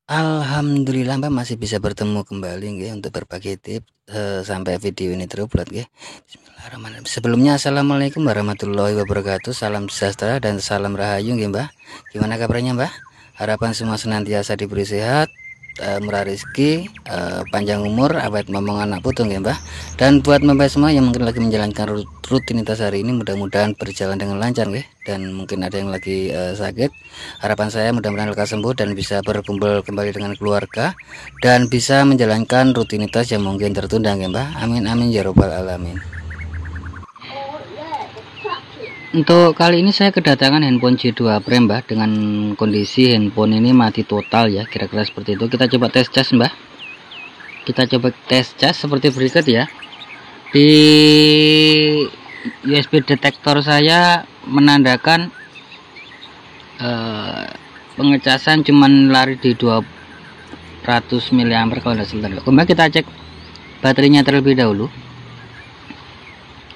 Alhamdulillah Mbak masih bisa bertemu kembali nggih untuk berbagi tips, sampai video ini terupload nggih. Bismillahirrahmanirrahim. Sebelumnya assalamualaikum warahmatullahi wabarakatuh. Salam sejahtera dan salam rahayu nggih Mbah. Gimana kabarnya Mbah? Harapan semua senantiasa diberi sehat, murah rezeki, panjang umur, awet momongan anak putu nggih Mbah. Dan buat Mbak semua yang mungkin lagi menjalankan rutinitas hari ini, mudah-mudahan berjalan dengan lancar nggih. Dan mungkin ada yang lagi sakit, harapan saya mudah-mudahan lekas sembuh dan bisa berkumpul kembali dengan keluarga dan bisa menjalankan rutinitas yang mungkin tertunda nggih Mbah. Amin amin ya robbal alamin. Untuk kali ini saya kedatangan handphone J2 Prime Mbah, dengan kondisi handphone ini mati total ya, kira-kira seperti itu. Kita coba tes cas Mbah. Kita coba tes cas seperti berikut ya. Di USB detektor saya menandakan pengecasan cuman lari di 200 mAh kalau tidak salah. Kemudian kita cek baterainya terlebih dahulu.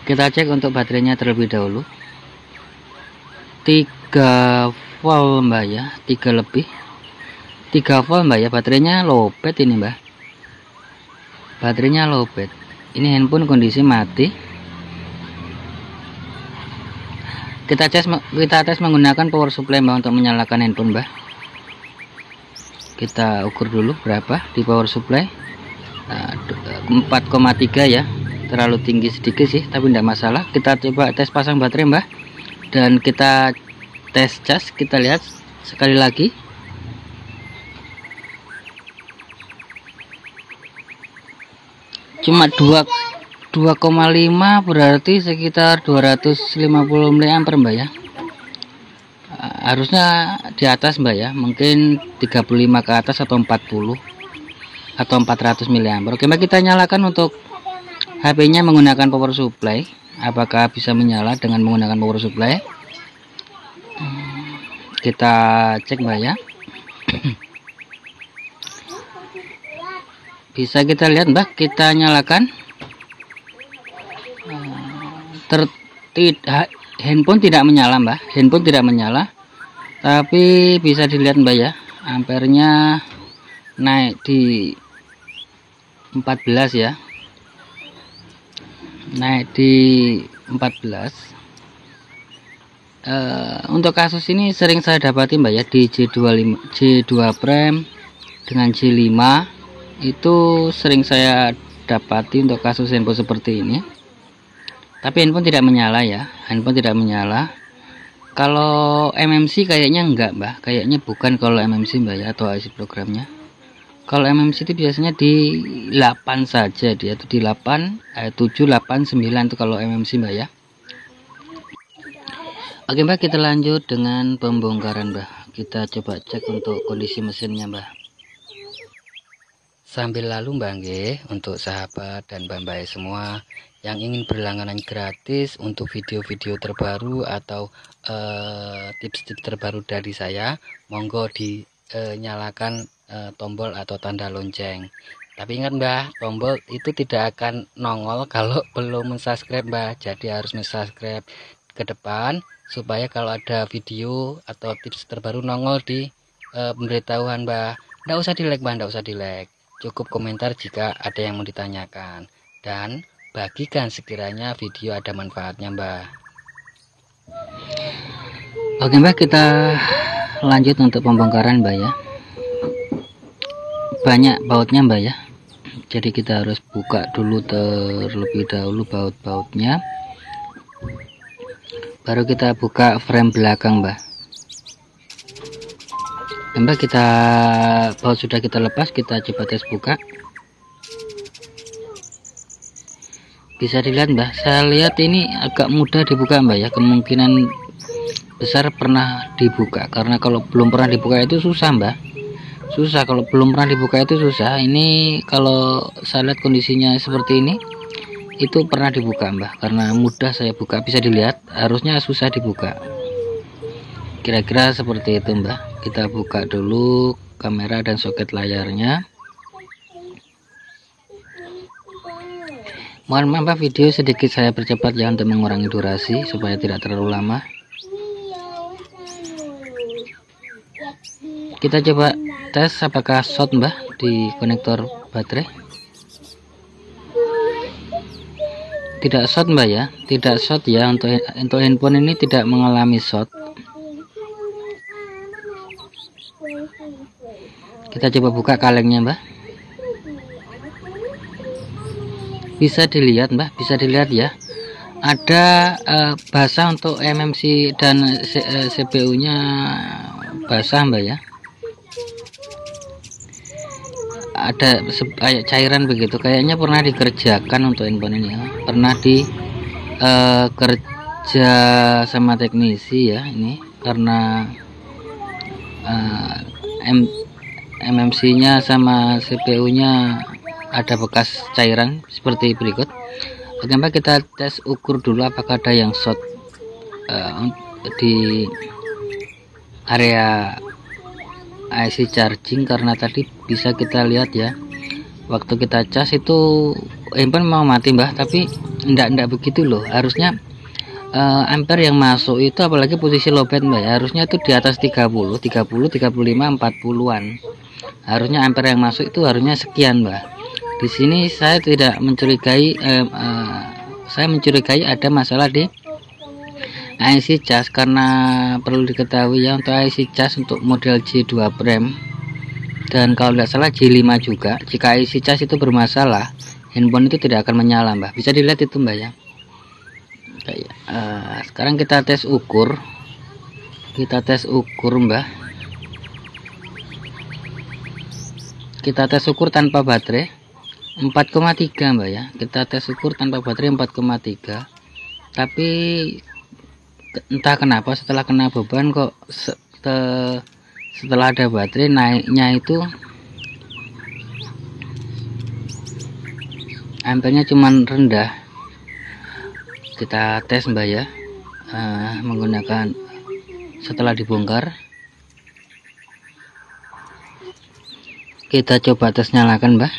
Kita cek untuk baterainya terlebih dahulu. 3 volt Mbak ya, 3 lebih 3 volt Mbak ya, baterainya lowbat ini Mbak, baterainya lowbat. Ini handphone kondisi mati. Kita tes menggunakan power supply Mbak untuk menyalakan handphone Mbak. Kita ukur dulu berapa di power supply. 4,3 ya, terlalu tinggi sedikit sih tapi tidak masalah. Kita coba tes pasang baterai Mbak, dan kita tes cas. Kita lihat sekali lagi. Cuma 2,5 berarti sekitar 250 mAh Mbak ya. Harusnya di atas Mbak ya, mungkin 35 ke atas atau 40 atau 400 mAh. Oke Mbak, kita nyalakan untuk HP-nya menggunakan power supply. Apakah bisa menyala dengan menggunakan power supply? Kita cek Mbak ya. Bisa kita lihat Mbak, kita nyalakan. Handphone tidak menyala Mbak, handphone tidak menyala. Tapi bisa dilihat Mbak ya, ampernya naik di 14 ya, naik di 14. Untuk kasus ini sering saya dapati Mbak ya, di J2 Prime dengan J5 itu sering saya dapati untuk kasus handphone seperti ini. Tapi handphone tidak menyala ya, handphone tidak menyala. Kalau MMC kayaknya enggak Mbak, kayaknya bukan kalau MMC Mbak ya, atau IC programnya. Kalau MMC itu biasanya di 8 saja dia, itu di 8, 7, 8, 9 itu kalau MMC Mbak ya. Oke Mbak, kita lanjut dengan pembongkaran Mbak. Kita coba cek untuk kondisi mesinnya Mbak. Sambil lalu Mbak nggih, untuk sahabat dan Mbak semua yang ingin berlangganan gratis untuk video-video terbaru atau tips-tips terbaru dari saya, monggo dinyalakan tombol atau tanda lonceng. Tapi ingat Mbak, tombol itu tidak akan nongol kalau belum subscribe Mbak. Jadi harus subscribe ke depan supaya kalau ada video atau tips terbaru nongol di pemberitahuan Mbak. Nggak usah di like Mbak, nggak usah di like. Cukup komentar jika ada yang mau ditanyakan, dan bagikan sekiranya video ada manfaatnya Mbak. Oke Mbak, kita lanjut untuk pembongkaran Mbak ya. Banyak bautnya Mbak ya, jadi kita harus buka dulu terlebih dahulu baut-bautnya, baru kita buka frame belakang Mbak. Mbak, kita baut sudah kita lepas, kita coba tes buka. Bisa dilihat Mbak, saya lihat ini agak mudah dibuka Mbak ya, kemungkinan besar pernah dibuka, karena kalau belum pernah dibuka itu susah Mbak, susah. Kalau belum pernah dibuka itu susah. Ini kalau saya lihat kondisinya seperti ini, itu pernah dibuka Mbak, karena mudah saya buka. Bisa dilihat, harusnya susah dibuka. Kira-kira seperti itu Mbak. Kita buka dulu kamera dan soket layarnya. Mohon maaf video sedikit saya percepat ya, untuk mengurangi durasi supaya tidak terlalu lama. Kita coba tes apakah short mbah di konektor baterai. Tidak short mbak ya, tidak short ya, untuk handphone ini tidak mengalami short. Kita coba buka kalengnya mbak. Bisa dilihat mbak, bisa dilihat ya, ada basah untuk MMC dan CPU nya basah mbak ya, ada kayak cairan begitu, kayaknya pernah dikerjakan untuk handphone ini ya. Pernah kerja sama teknisi ya, ini karena MMC nya sama CPU nya ada bekas cairan seperti berikut. Oke mbak, kita tes ukur dulu apakah ada yang short di area IC charging, karena tadi bisa kita lihat ya, waktu kita cas itu handphone mau mati mbah, tapi enggak begitu loh. Harusnya ampere yang masuk itu, apalagi posisi lowbat mbak ya, harusnya itu di atas 30, 35, 40-an. Harusnya ampere yang masuk itu harusnya sekian mbak. Di sini saya tidak mencurigai, saya mencurigai ada masalah di IC cas, karena perlu diketahui ya, untuk IC cas untuk model J2 Prime dan kalau tidak salah J5 juga, jika IC cas itu bermasalah, handphone itu tidak akan menyala mbak. Bisa dilihat itu mbak ya. Sekarang kita tes ukur, mbak. Kita tes ukur tanpa baterai 4,3 mbak ya. Kita tes ukur tanpa baterai 4,3, tapi entah kenapa setelah kena beban kok setelah ada baterai naiknya itu ampernya cuman rendah. Kita tes mbak ya, menggunakan setelah dibongkar. Kita coba tes nyalakan mbak,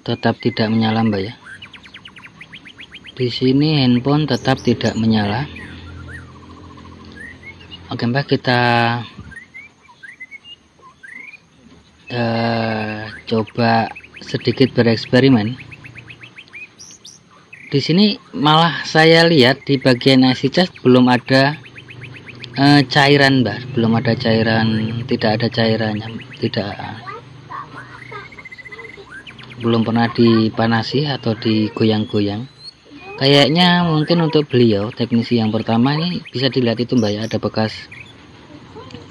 tetap tidak menyala mbak ya. Di sini handphone tetap tidak menyala. Oke mbak, kita coba sedikit bereksperimen. Di sini malah saya lihat di bagian IC cas belum ada cairan mbak, belum ada cairan, tidak ada cairannya, belum pernah dipanasi atau digoyang-goyang. Kayaknya mungkin untuk beliau teknisi yang pertama ini bisa dilihat itu mbak ya, ada bekas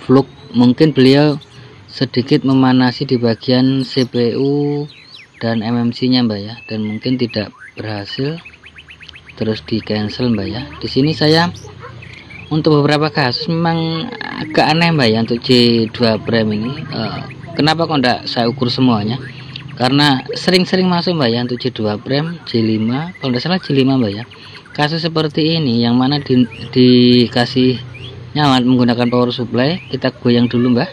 fluk. Mungkin beliau sedikit memanasi di bagian CPU dan MMC nya mbak ya, dan mungkin tidak berhasil, terus di cancel mbak ya. Di sini saya untuk beberapa kasus memang agak aneh mbak ya, untuk J2 Prime ini kenapa kok enggak saya ukur semuanya, karena sering-sering masuk mbak ya untuk J2 Prime, J5, kalau tidak salah J5 mbak ya. Kasus seperti ini yang mana dikasih nyala menggunakan power supply. Kita goyang dulu mbak,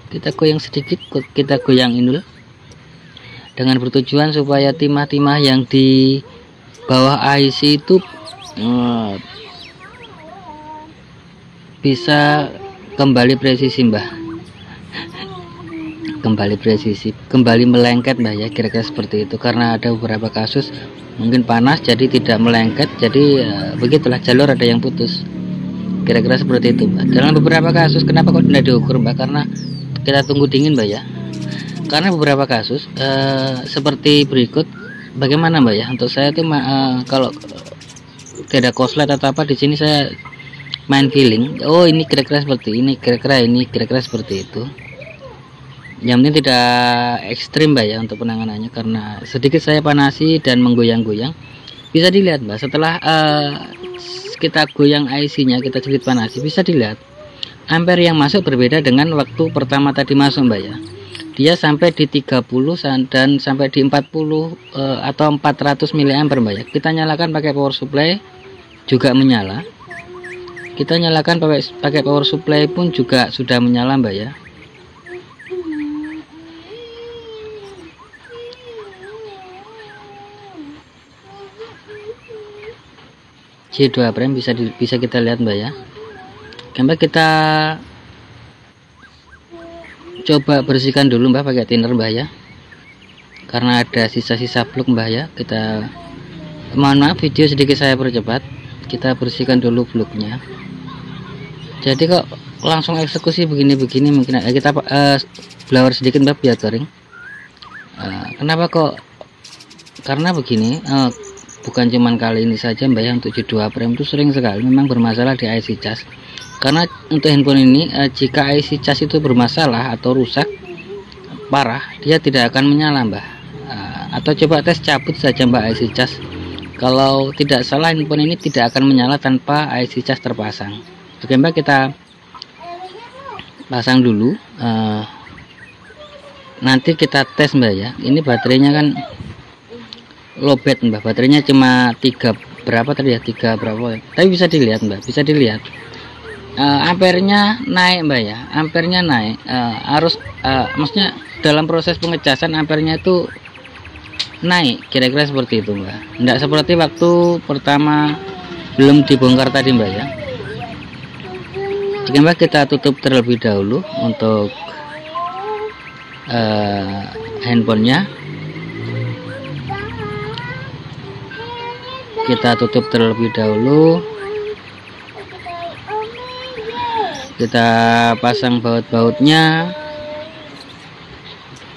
kita goyang sedikit, kita goyang dulu dengan bertujuan supaya timah-timah yang di bawah IC itu bisa kembali presisi mbak, kembali presisi, kembali melengket mbak ya, kira-kira seperti itu. Karena ada beberapa kasus mungkin panas jadi tidak melengket, jadi begitulah, jalur ada yang putus, kira-kira seperti itu mbak. Dalam beberapa kasus kenapa kok tidak diukur mbak, karena kita tunggu dingin mbak ya. Karena beberapa kasus seperti berikut. Bagaimana mbak ya, untuk saya itu kalau tidak korslet atau apa, di sini saya main feeling, oh ini kira-kira seperti ini, kira-kira seperti itu. Yang penting tidak ekstrim mbak ya untuk penanganannya, karena sedikit saya panasi dan menggoyang-goyang. Bisa dilihat mbak, setelah kita goyang IC nya, kita sedikit panasi, bisa dilihat ampere yang masuk berbeda dengan waktu pertama tadi masuk mbak ya. Dia sampai di 30 dan sampai di 40 atau 400 mA mbak ya. Kita nyalakan pakai power supply juga menyala, kita nyalakan pakai power supply pun juga sudah menyala mbak ya. J2 Prime bisa kita lihat mbak ya. Coba kita coba bersihkan dulu Mbak pakai thinner Mbak ya, karena ada sisa-sisa blok Mbak ya. Kita mohon maaf video sedikit saya percepat, kita bersihkan dulu bloknya. Jadi kok langsung eksekusi begini-begini, mungkin kita blower sedikit Mbak biar kering. Kenapa kok? Karena begini, bukan cuman kali ini saja Mbak ya, untuk G2 Prime itu sering sekali memang bermasalah di IC cas. Karena untuk handphone ini jika IC cas itu bermasalah atau rusak parah, dia tidak akan menyala Mbak. Atau coba tes cabut saja Mbak IC cas, kalau tidak salah handphone ini tidak akan menyala tanpa IC cas terpasang. Oke Mbak, kita pasang dulu, nanti kita tes Mbak ya. Ini baterainya kan lowbat Mbak, baterainya cuma 3 berapa tadi ya, 3 berapa ya? Tapi bisa dilihat Mbak, bisa dilihat ampernya naik Mbak ya, ampernya naik. Arus maksudnya dalam proses pengecasan ampernya itu naik, kira-kira seperti itu Mbak. Tidak seperti waktu pertama belum dibongkar tadi Mbak ya. Oke Mbak, kita tutup terlebih dahulu untuk handphonenya. Kita tutup terlebih dahulu, kita pasang baut-bautnya.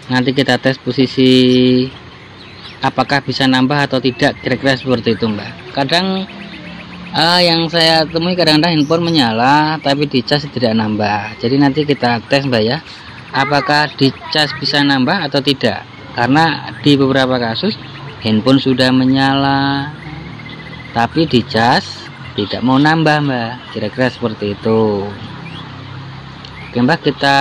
Nanti kita tes posisi apakah bisa nambah atau tidak, kira-kira seperti itu Mbak. Kadang yang saya temui kadang-kadang handphone menyala tapi di cas tidak nambah. Jadi nanti kita tes Mbak ya, apakah di cas bisa nambah atau tidak. Karena di beberapa kasus handphone sudah menyala tapi di cas tidak mau nambah Mbak, kira-kira seperti itu. Oke Mbak, kita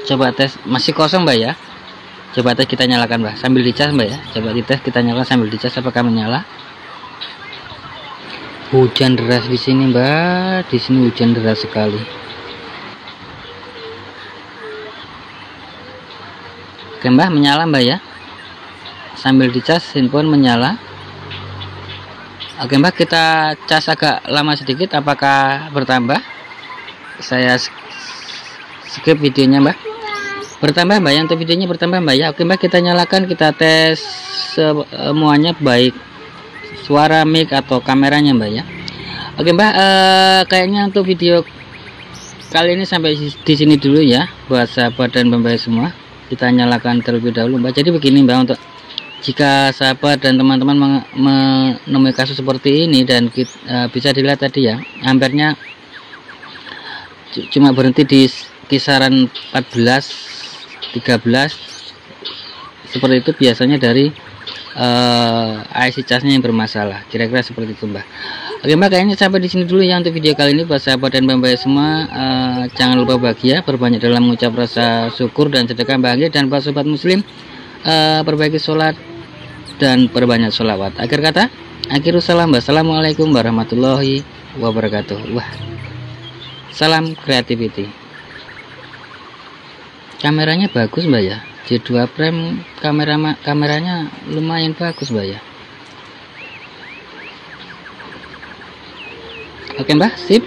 coba tes, masih kosong Mbak ya. Coba tes kita nyalakan Mbak sambil dicas Mbak ya. Coba dites kita nyalakan sambil dicas apakah menyala. Hujan deras di sini Mbak, di sini hujan deras sekali. Oke Mbak, menyala Mbak ya. Sambil dicas handphone menyala. Oke Mbak, kita cas agak lama sedikit, apakah bertambah? Saya skip videonya Mbak. Bertambah Mbak ya, untuk videonya bertambah Mbak ya. Oke Mbak, kita nyalakan, kita tes semuanya baik suara, mic atau kameranya Mbak ya. Oke Mbak, kayaknya untuk video kali ini sampai di sini dulu ya buat sahabat dan Mbak semua. Kita nyalakan terlebih dahulu Mbak. Jadi begini Mbak, untuk jika sahabat dan teman-teman menemui kasus seperti ini dan bisa dilihat tadi ya, ampernya cuma berhenti di kisaran 14 13 seperti itu, biasanya dari IC casnya yang bermasalah, kira-kira seperti itu Mbak. Oke Mbak, kayaknya sampai di sini dulu ya untuk video kali ini buat sahabat dan Mbak semua. Jangan lupa bahagia, berbanyak dalam mengucap rasa syukur dan sedekah bahagia, dan buat sobat muslim perbaiki sholat dan perbanyak sholawat. Akhir kata, akhirus salam, wassalamualaikum warahmatullahi wabarakatuh. Wah, salam creativity. Kameranya bagus Mbak ya, G2 Prime kameranya lumayan bagus Mbak ya. Oke Mbak, sip.